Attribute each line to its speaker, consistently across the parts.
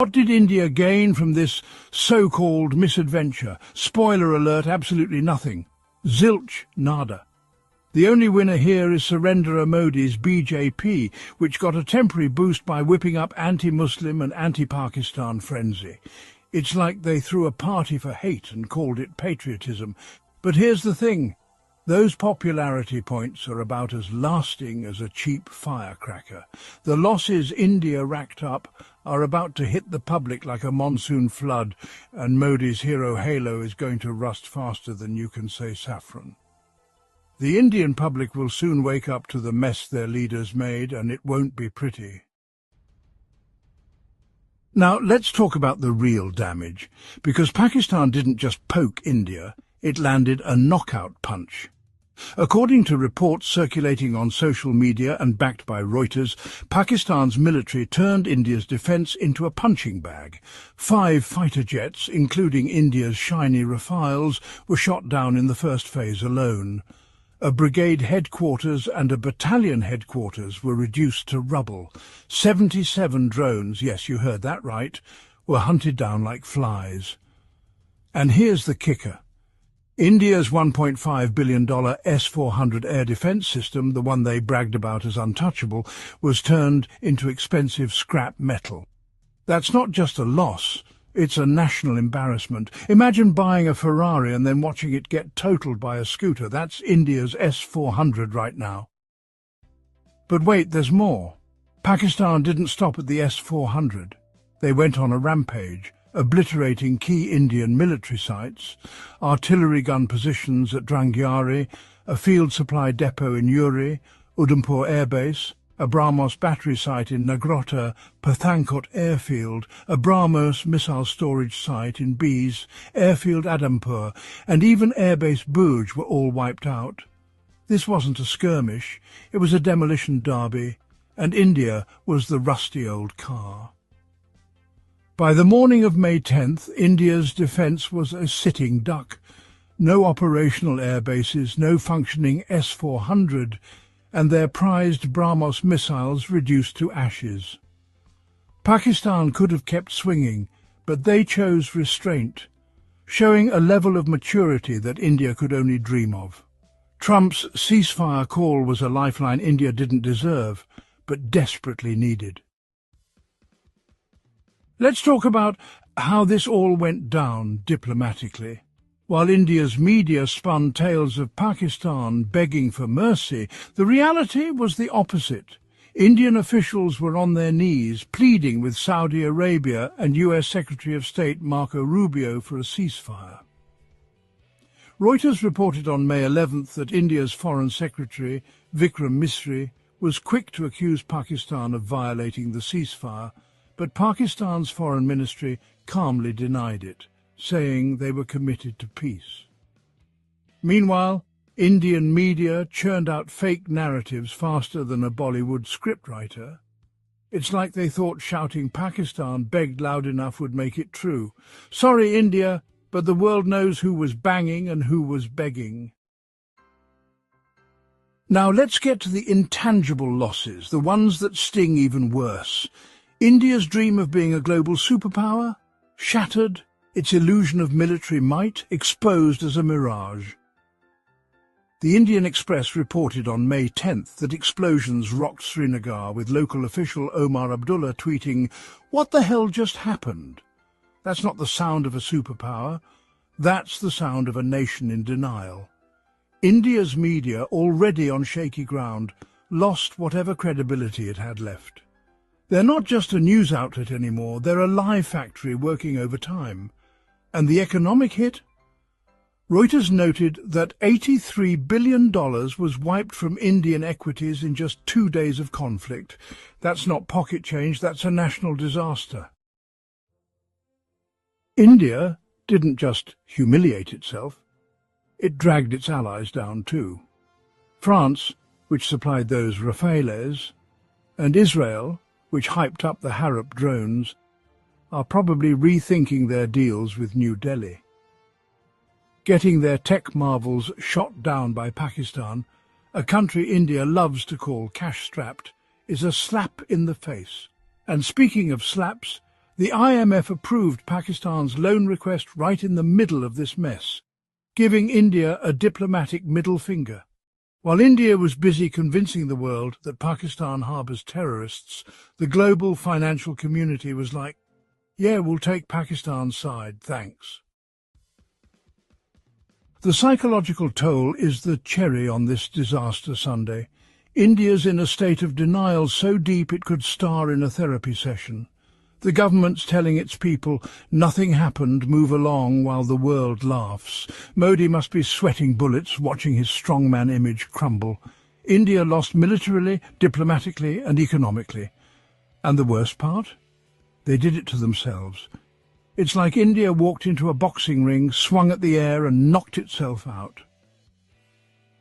Speaker 1: What did India gain from this so-called misadventure? Spoiler alert, absolutely nothing. Zilch, nada. The only winner here is Surendra Modi's BJP, which got a temporary boost by whipping up anti-Muslim and anti-Pakistan frenzy. It's like they threw a party for hate and called it patriotism. But here's the thing. Those popularity points are about as lasting as a cheap firecracker. The losses India racked up are about to hit the public like a monsoon flood, and Modi's hero halo is going to rust faster than you can say saffron. The Indian public will soon wake up to the mess their leaders made, and it won't be pretty. Now, let's talk about the real damage, because Pakistan didn't just poke India, it landed a knockout punch. According to reports circulating on social media and backed by Reuters, Pakistan's military turned India's defence into a punching bag. 5 fighter jets, including India's shiny Rafales, were shot down in the first phase alone. A brigade headquarters and a battalion headquarters were reduced to rubble. 77 drones, yes, you heard that right, were hunted down like flies. And here's the kicker. India's $1.5 billion S-400 air defence system, the one they bragged about as untouchable, was turned into expensive scrap metal. That's not just a loss, it's a national embarrassment. Imagine buying a Ferrari and then watching it get totaled by a scooter. That's India's S-400 right now. But wait, there's more. Pakistan didn't stop at the S-400. They went on a rampage, obliterating key Indian military sites, artillery gun positions at Drangyari, a field supply depot in Uri, Udhampur Air Base, a BrahMos battery site in Nagrota, Pathankot Airfield, a BrahMos missile storage site in Bees, Airfield Adampur, and even Airbase Bhuj were all wiped out. This wasn't a skirmish, it was a demolition derby, and India was the rusty old car. By the morning of May 10th, India's defence was a sitting duck. No operational air bases, no functioning S-400, and their prized BrahMos missiles reduced to ashes. Pakistan could have kept swinging, but they chose restraint, showing a level of maturity that India could only dream of. Trump's ceasefire call was a lifeline India didn't deserve, but desperately needed. Let's talk about how this all went down diplomatically. While India's media spun tales of Pakistan begging for mercy, the reality was the opposite. Indian officials were on their knees, pleading with Saudi Arabia and US Secretary of State Marco Rubio for a ceasefire. Reuters reported on May 11th that India's Foreign Secretary, Vikram Misri, was quick to accuse Pakistan of violating the ceasefire, but Pakistan's foreign ministry calmly denied it, saying they were committed to peace. Meanwhile, Indian media churned out fake narratives faster than a Bollywood scriptwriter. It's like they thought shouting Pakistan begged loud enough would make it true. Sorry, India, but the world knows who was banging and who was begging. Now let's get to the intangible losses, the ones that sting even worse. India's dream of being a global superpower? Shattered, its illusion of military might exposed as a mirage. The Indian Express reported on May 10th that explosions rocked Srinagar, with local official Omar Abdullah tweeting, "What the hell just happened?" That's not the sound of a superpower, that's the sound of a nation in denial. India's media, already on shaky ground, lost whatever credibility it had left. They're not just a news outlet anymore, they're a lie factory working overtime. And the economic hit? Reuters noted that $83 billion was wiped from Indian equities in just 2 days of conflict. That's not pocket change, that's a national disaster. India didn't just humiliate itself, it dragged its allies down too. France, which supplied those Rafales, and Israel, which hyped up the Harop drones, are probably rethinking their deals with New Delhi. Getting their tech marvels shot down by Pakistan, a country India loves to call cash-strapped, is a slap in the face. And speaking of slaps, The IMF approved Pakistan's loan request right in the middle of this mess, giving India a diplomatic middle finger. While India was busy convincing the world that Pakistan harbours terrorists, the global financial community was like, yeah, we'll take Pakistan's side, thanks. The psychological toll is the cherry on this disaster Sunday. India's in a state of denial so deep it could star in a therapy session. The government's telling its people, nothing happened, move along while the world laughs. Modi must be sweating bullets watching his strongman image crumble. India lost militarily, diplomatically and economically. And the worst part? They did it to themselves. It's like India walked into a boxing ring, swung at the air and knocked itself out.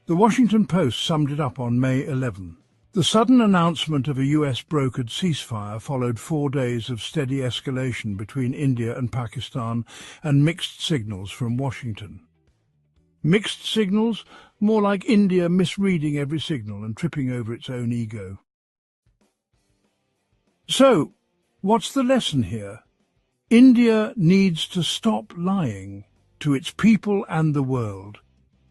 Speaker 1: The Washington Post summed it up on May 11. The sudden announcement of a US-brokered ceasefire followed 4 days of steady escalation between India and Pakistan and mixed signals from Washington. Mixed signals? More like India misreading every signal and tripping over its own ego. So, what's the lesson here? India needs to stop lying to its people and the world.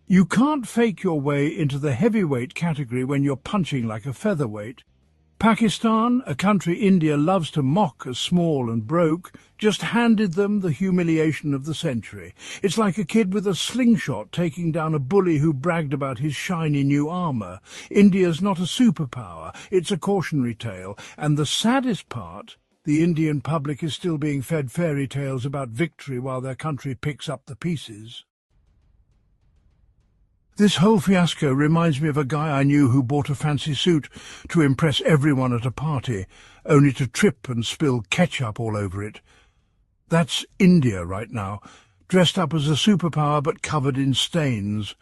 Speaker 1: You can't fake your way into the heavyweight category when you're punching like a featherweight. Pakistan, a country India loves to mock as small and broke, just handed them the humiliation of the century. It's like a kid with a slingshot taking down a bully who bragged about his shiny new armour. India's not a superpower, it's a cautionary tale. And the saddest part, the Indian public is still being fed fairy tales about victory while their country picks up the pieces. This whole fiasco reminds me of a guy I knew who bought a fancy suit to impress everyone at a party, only to trip and spill ketchup all over it. That's India right now, dressed up as a superpower but covered in stains.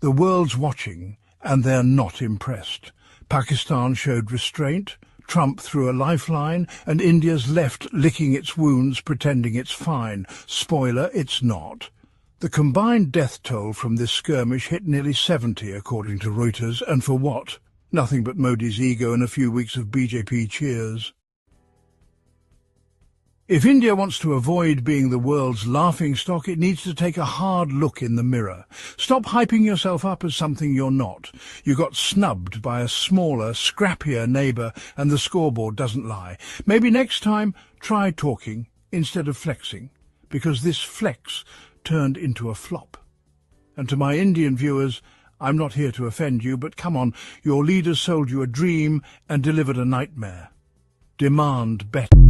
Speaker 1: The world's watching, and they're not impressed. Pakistan showed restraint, Trump threw a lifeline, and India's left licking its wounds, pretending it's fine. Spoiler, it's not. The combined death toll from this skirmish hit nearly 70, according to Reuters, and for what? Nothing but Modi's ego and a few weeks of BJP cheers. If India wants to avoid being the world's laughingstock, it needs to take a hard look in the mirror. Stop hyping yourself up as something you're not. You got snubbed by a smaller, scrappier neighbour, and the scoreboard doesn't lie. Maybe next time, try talking instead of flexing, because this flex turned into a flop. And to my Indian viewers, I'm not here to offend you, but come on, your leaders sold you a dream and delivered a nightmare. Demand better.